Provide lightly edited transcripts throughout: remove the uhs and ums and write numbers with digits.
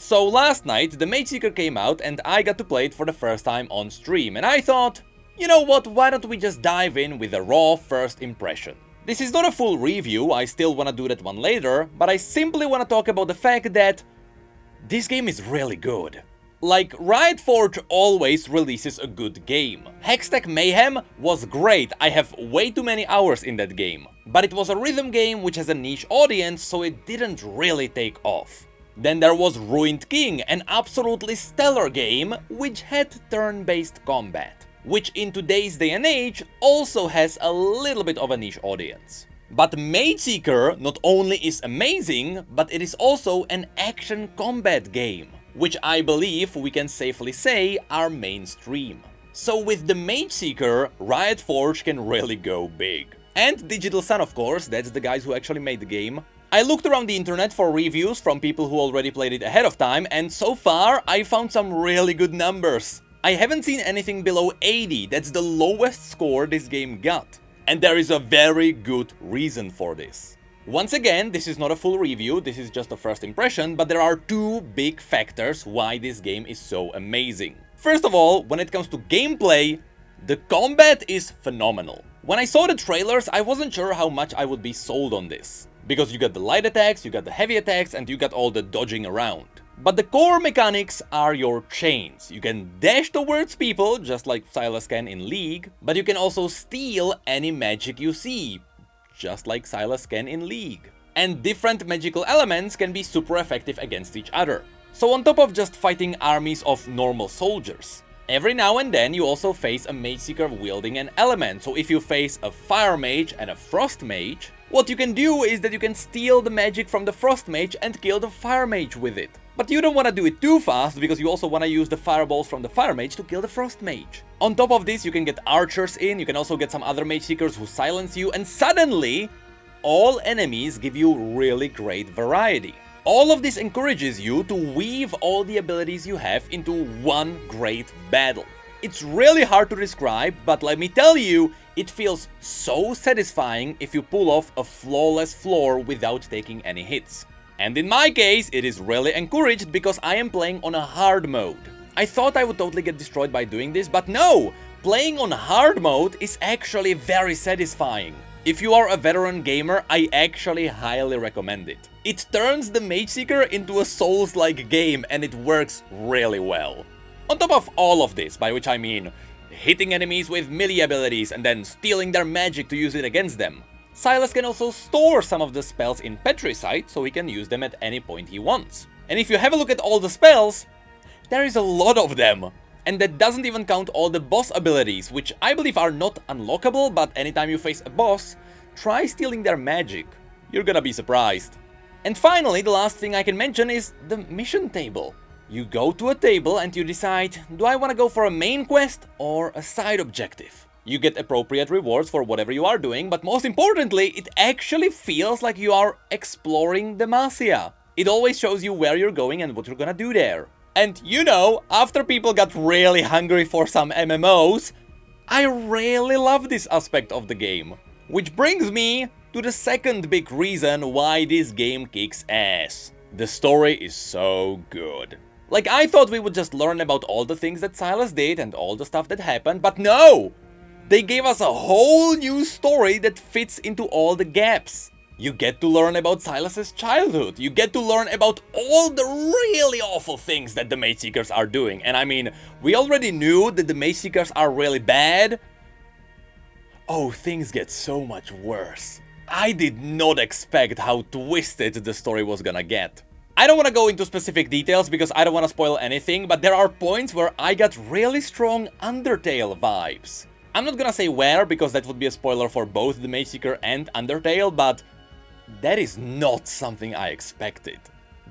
So last night, the Mageseeker came out and I got to play it for the first time on stream, and I thought, you know what, why don't we just dive in with a raw first impression. This is not a full review, I still wanna do that one later, but I simply wanna talk about the fact that this game is really good. Like, Riot Forge always releases a good game. Hextech Mayhem was great, I have way too many hours in that game. But it was a rhythm game which has a niche audience, so it didn't really take off. Then there was Ruined King, an absolutely stellar game which had turn-based combat, which in today's day and age also has a little bit of a niche audience. But Mageseeker not only is amazing, but it is also an action combat game, which I believe we can safely say are mainstream. So with the Mageseeker, Riot Forge can really go big. And Digital Sun, of course, that's the guys who actually made the game. I looked around the internet for reviews from people who already played it ahead of time, and so far I found some really good numbers. I haven't seen anything below 80, that's the lowest score this game got. And there is a very good reason for this. Once again, this is not a full review, this is just a first impression, but there are two big factors why this game is so amazing. First of all, when it comes to gameplay, the combat is phenomenal. When I saw the trailers, I wasn't sure how much I would be sold on this. Because you got the light attacks, you got the heavy attacks, and you got all the dodging around. But the core mechanics are your chains. You can dash towards people, just like Sylas can in League, but you can also steal any magic you see, just like Sylas can in League. And different magical elements can be super effective against each other. So on top of just fighting armies of normal soldiers, every now and then you also face a Mageseeker wielding an element. So if you face a Fire Mage and a Frost Mage, what you can do is that you can steal the magic from the Frost Mage and kill the Fire Mage with it. But you don't want to do it too fast, because you also want to use the fireballs from the Fire Mage to kill the Frost Mage. On top of this, you can get archers in, you can also get some other Mageseekers who silence you, and suddenly, all enemies give you really great variety. All of this encourages you to weave all the abilities you have into one great battle. It's really hard to describe, but let me tell you, it feels so satisfying if you pull off a flawless floor without taking any hits. And in my case, it is really encouraged because I am playing on a hard mode. I thought I would totally get destroyed by doing this, but no! Playing on hard mode is actually very satisfying. If you are a veteran gamer, I actually highly recommend it. It turns the Mageseeker into a Souls-like game, and it works really well. On top of all of this, by which I mean hitting enemies with melee abilities and then stealing their magic to use it against them, Sylas can also store some of the spells in Petricite, so he can use them at any point he wants. And if you have a look at all the spells, there is a lot of them. And that doesn't even count all the boss abilities, which I believe are not unlockable, but anytime you face a boss, try stealing their magic. You're gonna be surprised. And finally, the last thing I can mention is the mission table. You go to a table and you decide, do I want to go for a main quest or a side objective? You get appropriate rewards for whatever you are doing, but most importantly, it actually feels like you are exploring Demacia. It always shows you where you're going and what you're gonna do there. And you know, after people got really hungry for some MMOs, I really love this aspect of the game. Which brings me to the second big reason why this game kicks ass. The story is so good. Like, I thought we would just learn about all the things that Sylas did and all the stuff that happened, but no! They gave us a whole new story that fits into all the gaps. You get to learn about Sylas's childhood, you get to learn about all the really awful things that the Mageseekers are doing. And I mean, we already knew that the Mageseekers are really bad. Oh, things get so much worse. I did not expect how twisted the story was gonna get. I don't want to go into specific details because I don't want to spoil anything, but there are points where I got really strong Undertale vibes. I'm not gonna say where, because that would be a spoiler for both the Mageseeker and Undertale, but that is not something I expected.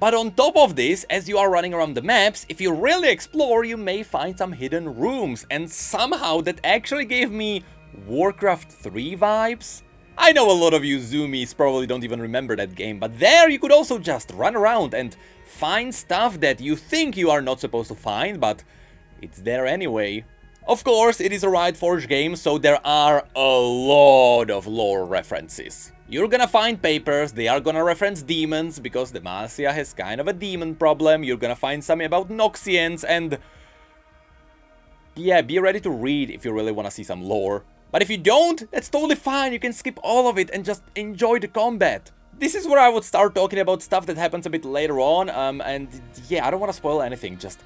But on top of this, as you are running around the maps, if you really explore, you may find some hidden rooms, and somehow that actually gave me Warcraft 3 vibes. I know a lot of you zoomies probably don't even remember that game, but there you could also just run around and find stuff that you think you are not supposed to find, but it's there anyway. Of course, it is a Riot Forge game, so there are a lot of lore references. You're gonna find papers, they are gonna reference demons, because Demacia has kind of a demon problem. You're gonna find something about Noxians, and... yeah, be ready to read if you really wanna see some lore. But if you don't, that's totally fine, you can skip all of it and just enjoy the combat. This is where I would start talking about stuff that happens a bit later on, and yeah, I don't wanna spoil anything, just...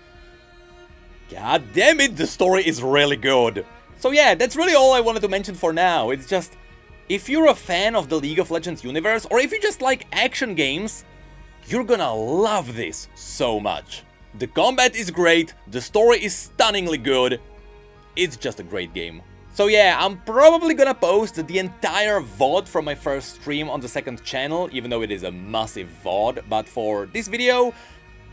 god damn it, the story is really good. So yeah, that's really all I wanted to mention for now. It's just... if you're a fan of the League of Legends universe, or if you just like action games, you're gonna love this so much. The combat is great, the story is stunningly good, it's just a great game. So yeah, I'm probably gonna post the entire VOD from my first stream on the second channel, even though it is a massive VOD, but for this video,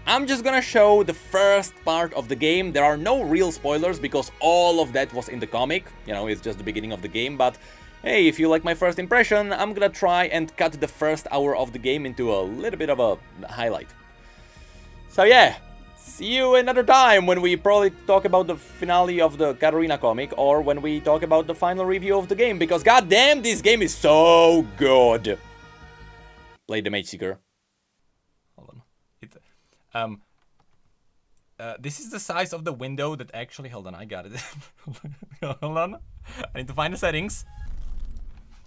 I'm just gonna show the first part of the game. There are no real spoilers, because all of that was in the comic, you know, it's just the beginning of the game, but... hey, if you like my first impression, I'm gonna try and cut the first hour of the game into a little bit of a highlight. So yeah, see you another time when we probably talk about the finale of the Katarina comic, or when we talk about the final review of the game, because goddamn, this game is so good. Play the Mageseeker. Hold on. This is the size of the window that actually... hold on, I got it. Hold on. I need to find the settings.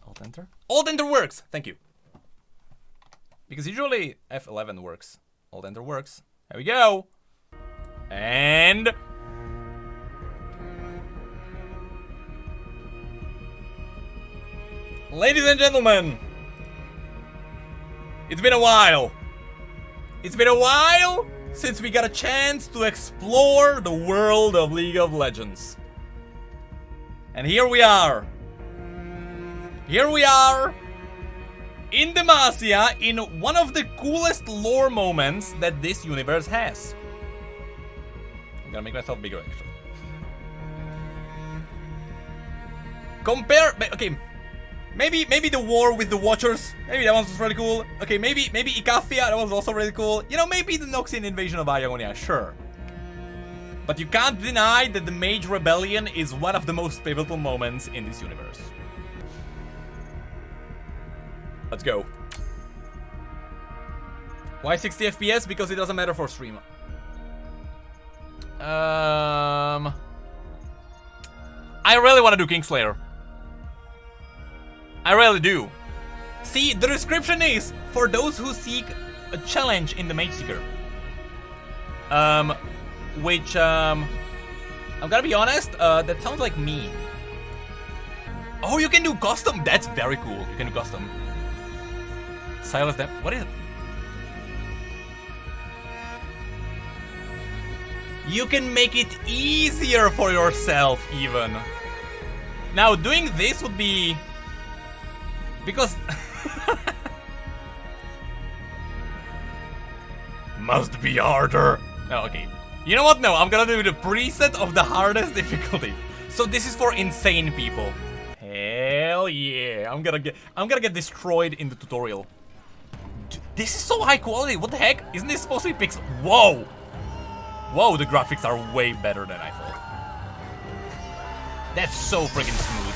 Alt enter? Alt enter works! Thank you. Because usually F11 works. Alt enter works. There we go! And... ladies and gentlemen! It's been a while! It's been a while since we got a chance to explore the world of League of Legends. And here we are. Here we are in Demacia, in one of the coolest lore moments that this universe has. I'm gonna make myself bigger, actually. Okay, maybe the war with the Watchers, maybe that one was really cool. Okay, maybe Ikathia, that was also really cool. You know, maybe the Noxian invasion of Ionia, sure. But you can't deny that the Mage Rebellion is one of the most pivotal moments in this universe. Let's go. Why 60 FPS? Because it doesn't matter for stream. I really want to do Kingslayer. I really do. See, the description is for those who seek a challenge in the Mageseeker. Which, I'm gonna be honest, that sounds like me. Oh, you can do custom? That's very cool. You can do custom. Silence them. What is it? You can make it easier for yourself, even. Now, doing this would be... because... must be harder. No, okay. You know what? No, I'm gonna do the preset of the hardest difficulty. So this is for insane people. Hell yeah. I'm gonna get destroyed in the tutorial. This is so high quality. What the heck? Isn't this supposed to be pixel? Whoa. Whoa, the graphics are way better than I thought. That's so freaking smooth.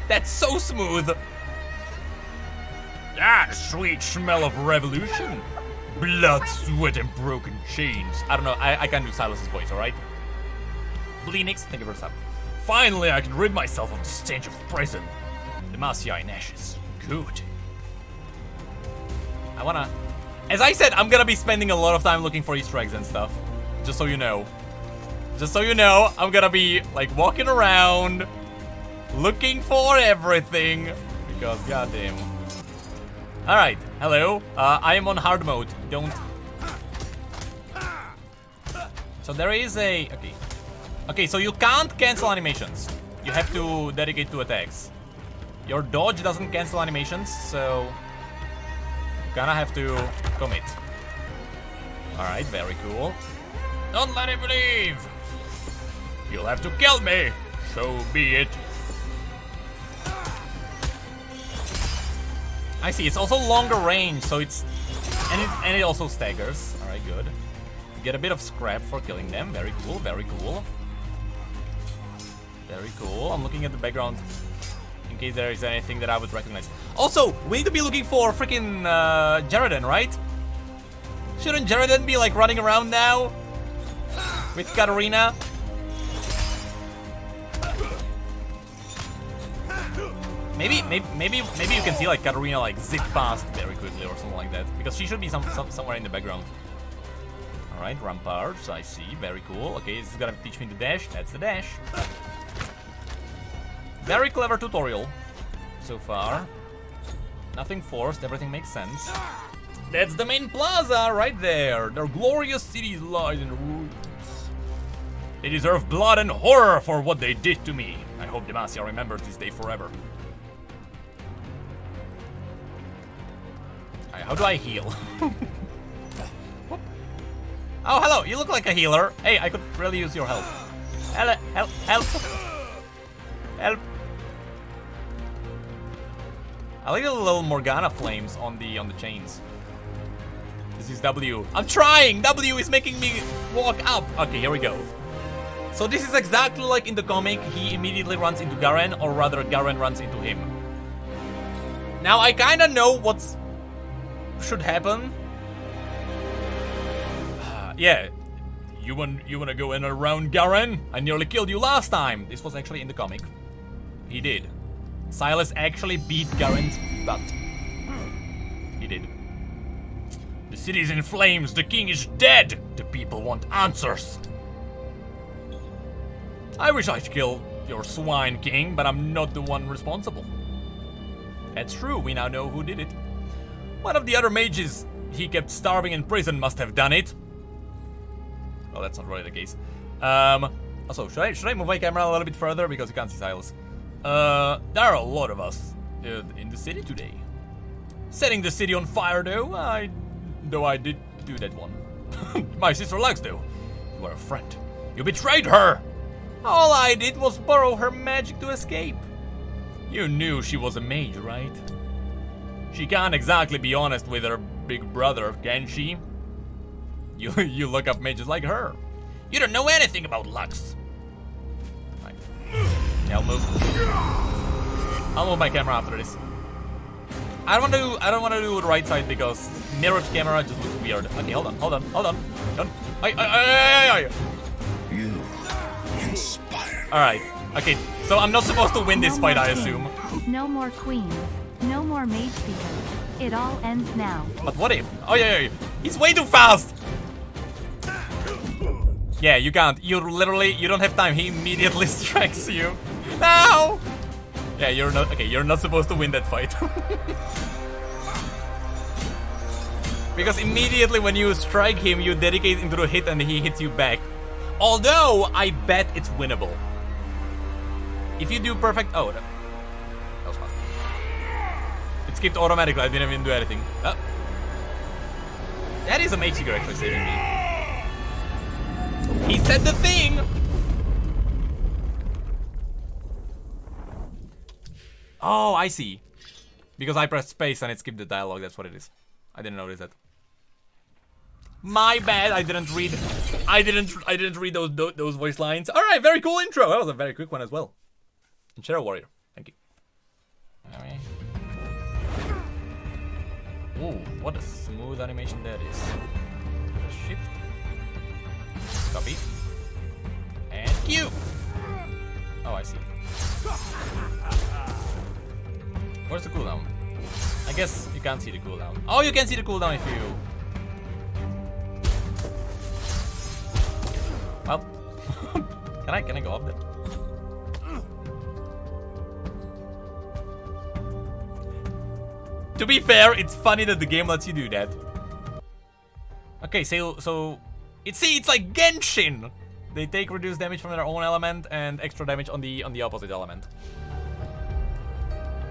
That's so smooth. Ah, the sweet smell of revolution. Blood, sweat, and broken chains. I don't know. I can't do Silas's voice, alright? Bleenix, thank you for the sub. Finally, I can rid myself of the stench of prison. Demacia in ashes. Good. I wanna... as I said, I'm gonna be spending a lot of time looking for Easter eggs and stuff. Just so you know. Just so you know, I'm gonna be, like, walking around, looking for everything. Because, goddamn. Alright, hello. I am on hard mode. Don't... so there is a... okay. Okay, so you can't cancel animations. You have to dedicate to attacks. Your dodge doesn't cancel animations, so... you gonna have to commit. Alright, very cool. Don't let him leave! You'll have to kill me! So be it. I see, it's also longer range, so it's... and it also staggers. Alright, good. You get a bit of scrap for killing them. Very cool, very cool. Very cool. I'm looking at the background in case there is anything that I would recognize. Also, we need to be looking for freaking Garen, right? Shouldn't Garen be like running around now with Katarina? Maybe you can see like Katarina like zip past very quickly or something like that, because she should be somewhere in the background. All right, ramparts, I see, very cool. Okay, this is gonna teach me the dash. That's the dash. Very clever tutorial so far. Nothing forced, everything makes sense. That's the main plaza right there. Their glorious city lies in ruins. They deserve blood and horror for what they did to me. I hope Demacia remembers this day forever. Alright, how do I heal? Oh, hello, you look like a healer. Hey, I could really use your help. Help, help, help. Help. I like the little Morgana flames on the chains. This is W. I'm trying! W is making me walk up. Okay, here we go. So this is exactly like in the comic. He immediately runs into Garen, or rather Garen runs into him. Now I kinda know what should happen. Yeah. You wanna go in around Garen? I nearly killed you last time. This was actually in the comic. He did. Silas actually beat Garen's butt. He did. The city's in flames. The king is dead. The people want answers. I wish I'd kill your swine king, but I'm not the one responsible. That's true. We now know who did it. One of the other mages he kept starving in prison must have done it. Well, that's not really the case. Also, should I move my camera a little bit further because you can't see Silas? There are a lot of us in the city today. Setting the city on fire, though I did do that one. My sister Lux, though. You were a friend. You betrayed her. All I did was borrow her magic to escape. You knew she was a mage, right? She can't exactly be honest with her big brother, can she? You look up mages like her. You don't know anything about Lux. Right. Yeah, I'll move my camera after this. I don't want to do the right side because mirrored camera just looks weird. Okay, hold on. Don't. You inspire. All right. Okay, so I'm not supposed to win this fight, I assume. No more queen. No more Mageseeker. It all ends now. But what if? Oh yeah. He's way too fast. Yeah, you can't. You don't have time. He immediately strikes you. No! Yeah, you're not supposed to win that fight. Because immediately when you strike him, you dedicate into the hit and he hits you back. Although, I bet it's winnable. If you do perfect... Oh, that was fast. It skipped automatically. I didn't even do anything. Oh. That is a Mageseeker actually saving me. He said the thing! Oh, I see. Because I pressed space and it skipped the dialogue, that's what it is. I didn't notice that. My bad, I didn't read those voice lines. Alright, very cool intro. That was a very quick one as well. And Shadow Warrior, thank you. Ooh, what a smooth animation that is. Shift. Copy. And Q! Oh, I see. Where's the cooldown? I guess you can't see the cooldown. Oh, you can see the cooldown if you... Well... Can I go up there? To be fair, it's funny that the game lets you do that. Okay, so... It's like Genshin! They take reduced damage from their own element and extra damage on the opposite element.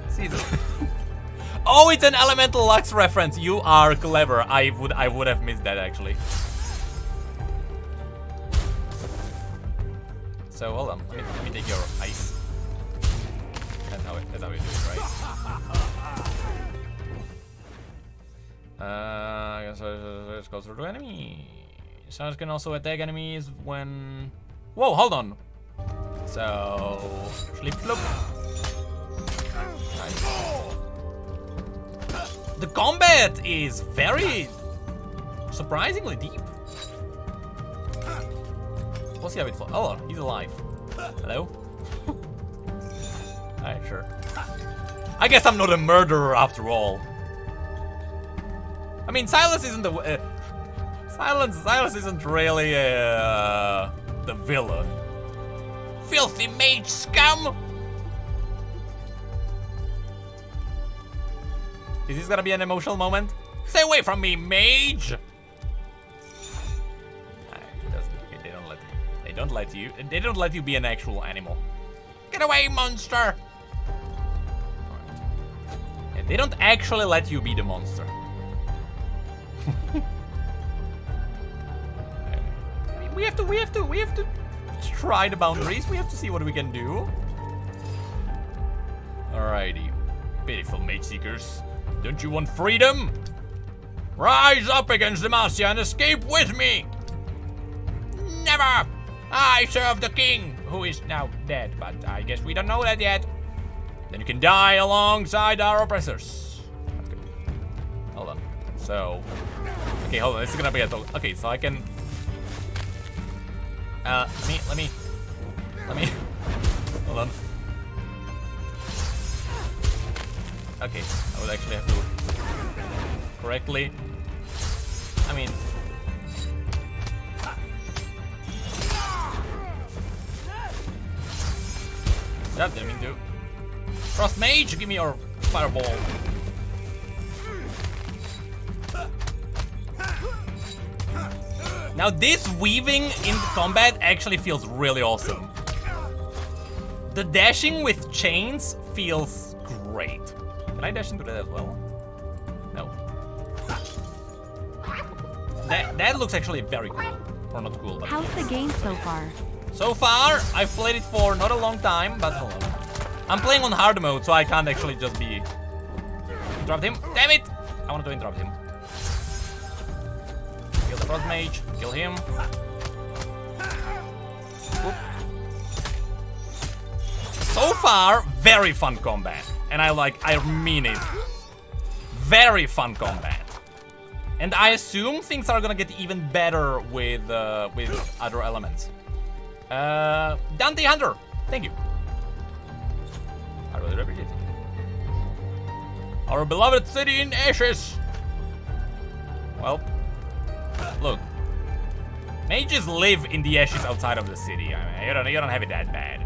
See this? Oh, it's an Elemental Lux reference. You are clever. I would have missed that actually. So hold on. Let me take your ice. That's how we do it, right? I guess let's go through the enemy. Stars can also attack enemies when... Whoa, hold on. So... Slip, slop. The combat is very surprisingly deep. We'll see how it falls. Oh, he's alive. Hello? Alright, sure. I guess I'm not a murderer after all. I mean, Silas isn't the Silas isn't really the villain. Filthy mage scum! Is this gonna be an emotional moment? Stay away from me, mage! They don't let you be an actual animal. Get away, monster! Yeah, they don't actually let you be the monster. I mean, we have to try the boundaries. We have to see what we can do. Alrighty. Pitiful Mageseekers. Don't you want freedom? Rise up against Demacia and escape with me! Never! I serve the king, who is now dead, but I guess we don't know that yet. Then you can die alongside our oppressors. Okay. Hold on. So... Okay, hold on. This is gonna be a... Okay, so I can... Let me... Hold on. Okay, I would actually have to... Correctly... I mean... That didn't mean to. Frost Mage, give me your fireball. Now this weaving in combat actually feels really awesome. The dashing with chains feels great. Can I dash into that as well? No. That looks actually very cool. Or not cool, but... How's the game so far? So far, I've played it for not a long time, but hold on. I'm playing on hard mode, so I can't actually just be... Interrupt him. Damn it! I wanted to interrupt him. Kill the Frost Mage. Kill him. Oop. So far, very fun combat. And I mean it. Very fun combat. And I assume things are gonna get even better with other elements. Dante Hunter, thank you. I really appreciate it. Our beloved city in ashes. Well, look. Mages live in the ashes outside of the city. I mean, you don't have it that bad.